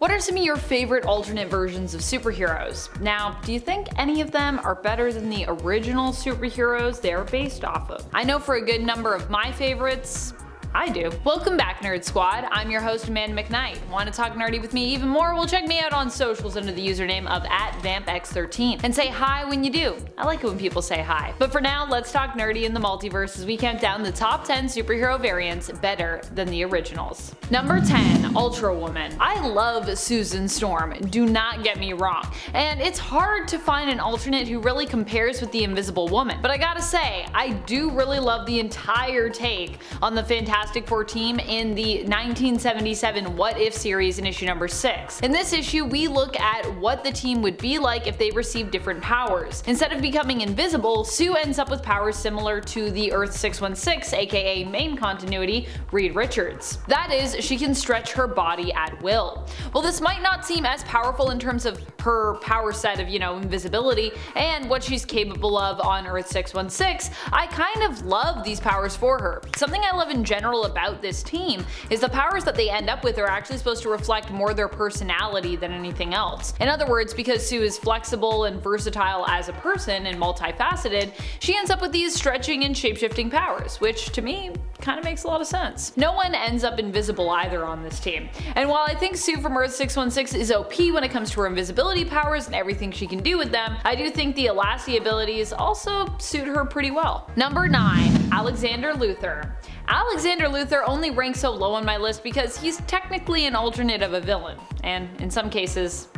What are some of your favorite alternate versions of superheroes? Now, do you think any of them are better than the original superheroes they are based off of? I know for a good number of my favorites, I do. Welcome back, Nerd Squad. I'm your host, Amanda McKnight. Want to talk nerdy with me even more? Well, check me out on socials under the username of @VampX13 and say hi when you do. I like it when people say hi. But for now, let's talk nerdy in the multiverse as we count down the top 10 superhero variants better than the originals. Number 10, Ultra Woman. I love Susan Storm, do not get me wrong, and it's hard to find an alternate who really compares with the Invisible Woman. But I gotta say, I do really love the entire take on the Fantastic Four team in the 1977 What If series in issue number 6. In this issue, we look at what the team would be like if they received different powers. Instead of becoming invisible, Sue ends up with powers similar to the Earth 616, aka main continuity, Reed Richards. That is, she can stretch her body at will. While this might not seem as powerful in terms of her power set of, invisibility and what she's capable of on Earth 616, I kind of love these powers for her. Something I love in general about this team is the powers that they end up with are actually supposed to reflect more their personality than anything else. In other words, because Sue is flexible and versatile as a person and multifaceted, she ends up with these stretching and shapeshifting powers, which to me kind of makes a lot of sense. No one ends up invisible either on this team, and while I think Sue from Earth 616 is OP when it comes to her invisibility powers and everything she can do with them, I do think the Elassie abilities also suit her pretty well. Number 9, Alexander Luthor. Alexander Luthor only ranks so low on my list because he's technically an alternate of a villain, and in some cases,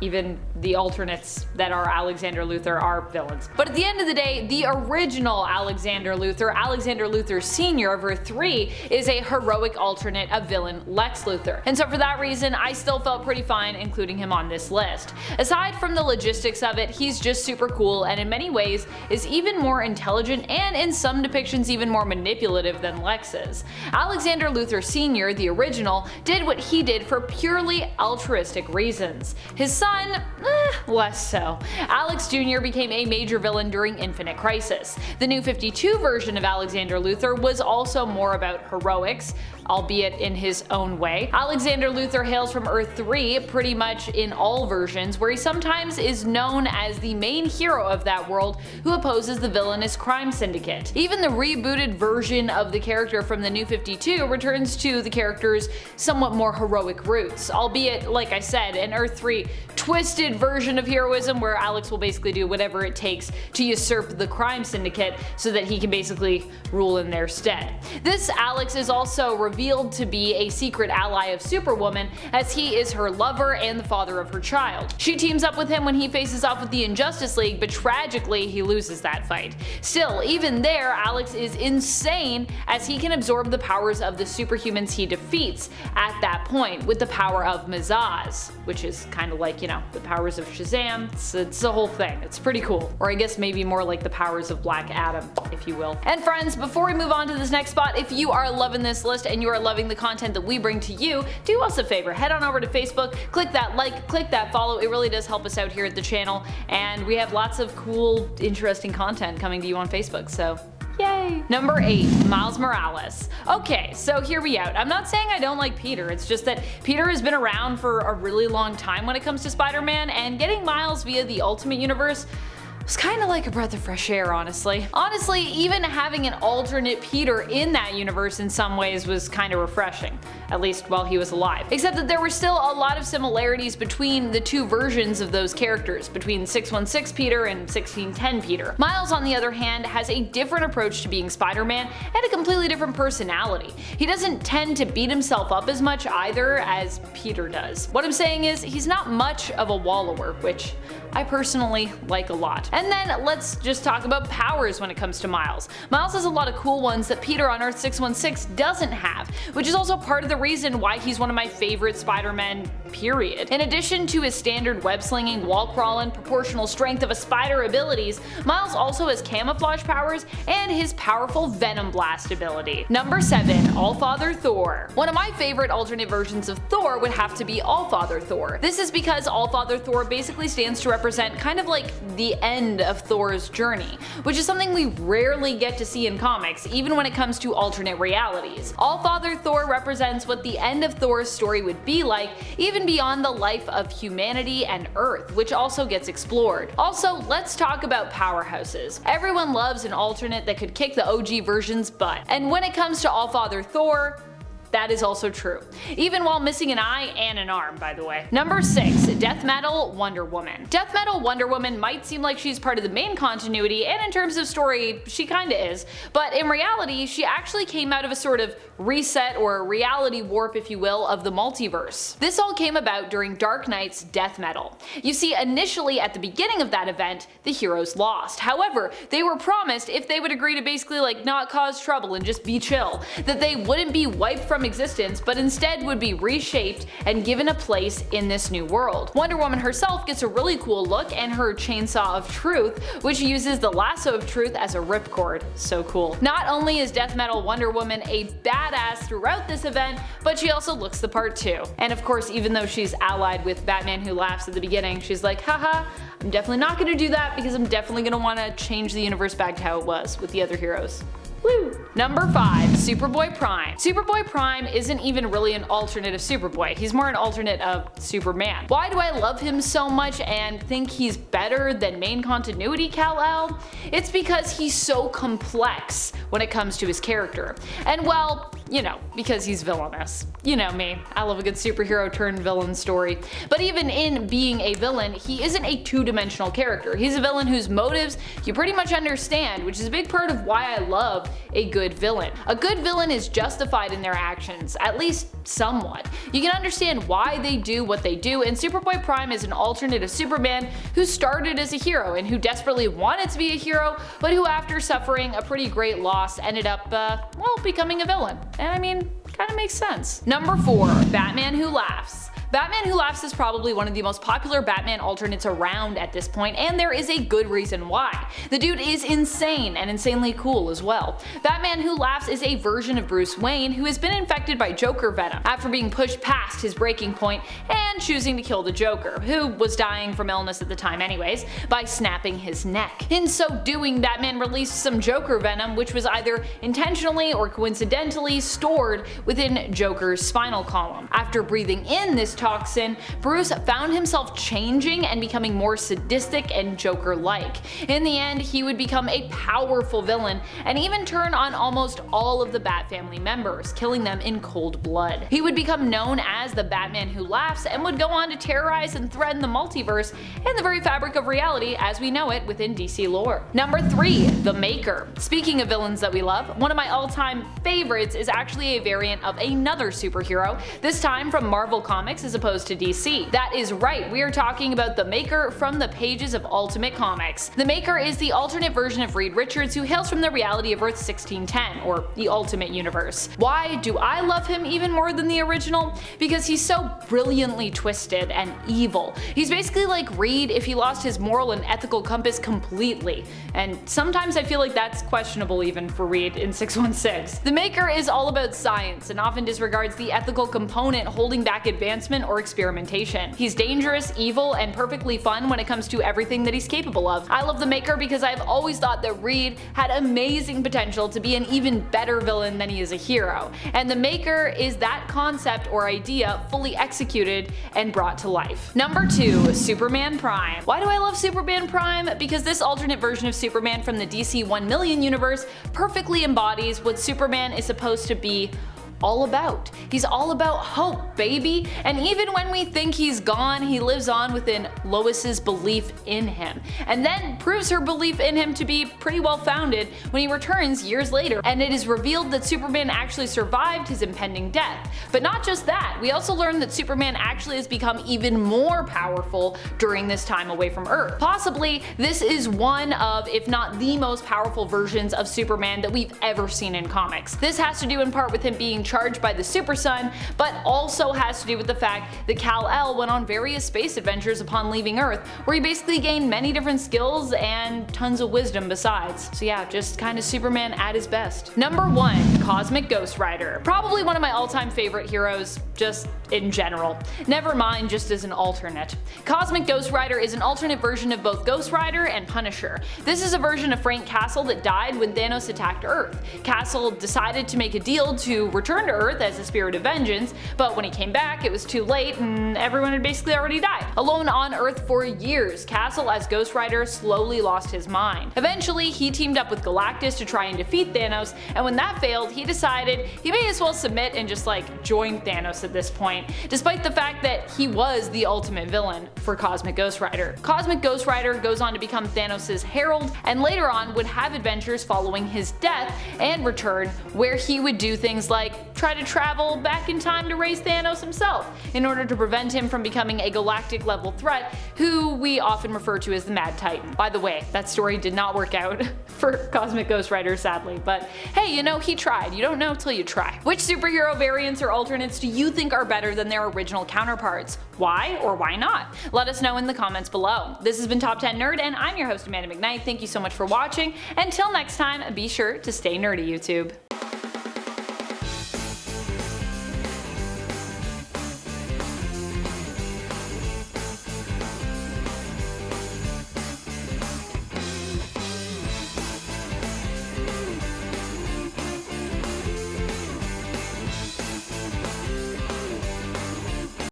even the alternates that are Alexander Luthor are villains. But at the end of the day, the original Alexander Luthor Sr. of Earth 3, is a heroic alternate of villain Lex Luthor. And so for that reason, I still felt pretty fine including him on this list. Aside from the logistics of it, he's just super cool and in many ways is even more intelligent and in some depictions even more manipulative than Lex is. Alexander Luthor Sr., the original, did what he did for purely altruistic reasons. His son, less so. Alex Jr. became a major villain during Infinite Crisis. The New 52 version of Alexander Luthor was also more about heroics, albeit in his own way. Alexander Luthor hails from Earth 3 pretty much in all versions, where he sometimes is known as the main hero of that world who opposes the villainous crime syndicate. Even the rebooted version of the character from the New 52 returns to the character's somewhat more heroic roots, albeit, like I said, an Earth 3 twisted version of heroism where Alex will basically do whatever it takes to usurp the crime syndicate so that he can basically rule in their stead. This Alex is also revealed to be a secret ally of Superwoman, as he is her lover and the father of her child. She teams up with him when he faces off with the Injustice League, but tragically he loses that fight. Still, even there, Alex is insane as he can absorb the powers of the superhumans he defeats at that point with the power of Mazaz, which is kind of like, the powers of Shazam. It's the whole thing. It's pretty cool. Or I guess maybe more like the powers of Black Adam, if you will. And friends, before we move on to this next spot, if you are loving this list and you are loving the content that we bring to you, do us a favor, head on over to Facebook, click that like, click that follow. It really does help us out here at the channel, and we have lots of cool, interesting content coming to you on Facebook, so yay! Number 8, Miles Morales. Okay, so hear me out. I'm not saying I don't like Peter, it's just that Peter has been around for a really long time when it comes to Spider-Man, and getting Miles via the Ultimate Universe was kind of like a breath of fresh air, honestly. Honestly, even having an alternate Peter in that universe in some ways was kind of refreshing, at least while he was alive. Except that there were still a lot of similarities between the two versions of those characters, between 616 Peter and 1610 Peter. Miles, on the other hand, has a different approach to being Spider-Man and a completely different personality. He doesn't tend to beat himself up as much either as Peter does. What I'm saying is, he's not much of a wallower, which I personally like a lot. And then let's just talk about powers when it comes to Miles. Miles has a lot of cool ones that Peter on Earth 616 doesn't have, which is also part of the reason why he's one of my favorite Spider-Men, period. In addition to his standard web-slinging, wall-crawling, proportional strength of a spider abilities, Miles also has camouflage powers and his powerful Venom Blast ability. Number 7, Allfather Thor. One of my favorite alternate versions of Thor would have to be Allfather Thor. This is because Allfather Thor basically stands to represent kind of like the end end of Thor's journey, which is something we rarely get to see in comics, even when it comes to alternate realities. Allfather Thor represents what the end of Thor's story would be like, even beyond the life of humanity and Earth, which also gets explored. Also, let's talk about powerhouses. Everyone loves an alternate that could kick the OG version's butt, and when it comes to Allfather Thor, that is also true, even while missing an eye and an arm, by the way. Number 6. Death Metal Wonder Woman. Death Metal Wonder Woman might seem like she's part of the main continuity, and in terms of story, she kinda is, but in reality, she actually came out of a sort of reset or reality warp, if you will, of the multiverse. This all came about during Dark Knight's Death Metal. You see, initially at the beginning of that event, the heroes lost. However, they were promised if they would agree to basically not cause trouble and just be chill, that they wouldn't be wiped from existence, but instead would be reshaped and given a place in this new world. Wonder Woman herself gets a really cool look and her chainsaw of truth, which uses the lasso of truth as a ripcord. So cool. Not only is Death Metal Wonder Woman a badass throughout this event, but she also looks the part too. And of course, even though she's allied with Batman Who Laughs at the beginning, she's like, haha, I'm definitely not gonna do that because I'm definitely gonna wanna change the universe back to how it was with the other heroes. Woo! Number 5. Superboy Prime. Superboy Prime isn't even really an alternate of Superboy, he's more an alternate of Superman. Why do I love him so much and think he's better than main continuity Kal-El? It's because he's so complex when it comes to his character. And well, you know, because he's villainous. You know me, I love a good superhero turned villain story. But even in being a villain, he isn't a two-dimensional character. He's a villain whose motives you pretty much understand, which is a big part of why I love a good villain. A good villain is justified in their actions, at least somewhat. You can understand why they do what they do, and Superboy Prime is an alternate of Superman who started as a hero and who desperately wanted to be a hero, but who after suffering a pretty great loss ended up, well, becoming a villain. And I mean, kinda makes sense. Number 4. Batman Who Laughs. Batman Who Laughs is probably one of the most popular Batman alternates around at this point, and there is a good reason why. The dude is insane and insanely cool as well. Batman Who Laughs is a version of Bruce Wayne who has been infected by Joker venom after being pushed past his breaking point and choosing to kill the Joker, who was dying from illness at the time anyways, by snapping his neck. In so doing, Batman released some Joker venom, which was either intentionally or coincidentally stored within Joker's spinal column. After breathing in this toxin, Bruce found himself changing and becoming more sadistic and Joker-like. In the end, he would become a powerful villain and even turn on almost all of the Bat family members, killing them in cold blood. He would become known as the Batman Who Laughs and would go on to terrorize and threaten the multiverse and the very fabric of reality as we know it within DC lore. Number 3. The Maker. Speaking of villains that we love, one of my all-time favorites is actually a variant of another superhero, this time from Marvel Comics as opposed to DC. That is right, we are talking about the Maker from the pages of Ultimate Comics. The Maker is the alternate version of Reed Richards who hails from the reality of Earth 1610, or the Ultimate Universe. Why do I love him even more than the original? Because he's so brilliantly twisted and evil. He's basically like Reed if he lost his moral and ethical compass completely, and sometimes I feel like that's questionable even for Reed in 616. The Maker is all about science and often disregards the ethical component holding back advancement or experimentation. He's dangerous, evil, and perfectly fun when it comes to everything that he's capable of. I love the Maker because I've always thought that Reed had amazing potential to be an even better villain than he is a hero, and the Maker is that concept or idea fully executed and brought to life. Number 2. Superman Prime. Why do I love Superman Prime? Because this alternate version of Superman from the DC 1 Million universe perfectly embodies what Superman is supposed to be all about. He's all about hope, baby. And even when we think he's gone, he lives on within Lois's belief in him, and then proves her belief in him to be pretty well founded when he returns years later, and it is revealed that Superman actually survived his impending death. But not just that, we also learn that Superman actually has become even more powerful during this time away from Earth. Possibly, this is one of, if not the most powerful versions of Superman that we've ever seen in comics. This has to do in part with him being charged by the Super Sun, but also has to do with the fact that Kal-El went on various space adventures upon leaving Earth, where he basically gained many different skills and tons of wisdom besides. So yeah, just kinda Superman at his best. Number 1. Cosmic Ghost Rider. Probably one of my all-time favorite heroes, just in general. Never mind just as an alternate. Cosmic Ghost Rider is an alternate version of both Ghost Rider and Punisher. This is a version of Frank Castle that died when Thanos attacked Earth. Castle decided to make a deal to return to Earth as a spirit of vengeance, but when he came back it was too late and everyone had basically already died. Alone on Earth for years, Castle as Ghost Rider slowly lost his mind. Eventually he teamed up with Galactus to try and defeat Thanos, and when that failed he decided he may as well submit and just join Thanos at this point, despite the fact that he was the ultimate villain for Cosmic Ghost Rider. Cosmic Ghost Rider goes on to become Thanos' herald, and later on would have adventures following his death and return, where he would do things like try to travel back in time to raise Thanos himself, in order to prevent him from becoming a galactic level threat, who we often refer to as the Mad Titan. By the way, that story did not work out for Cosmic Ghost Rider, sadly, but hey, you know, he tried. You don't know till you try. Which superhero variants or alternates do you think are better than their original counterparts? Why or why not? Let us know in the comments below. This has been Top 10 Nerd, and I'm your host Amanda McKnight. Thank you so much for watching. Until next time, be sure to stay nerdy, YouTube.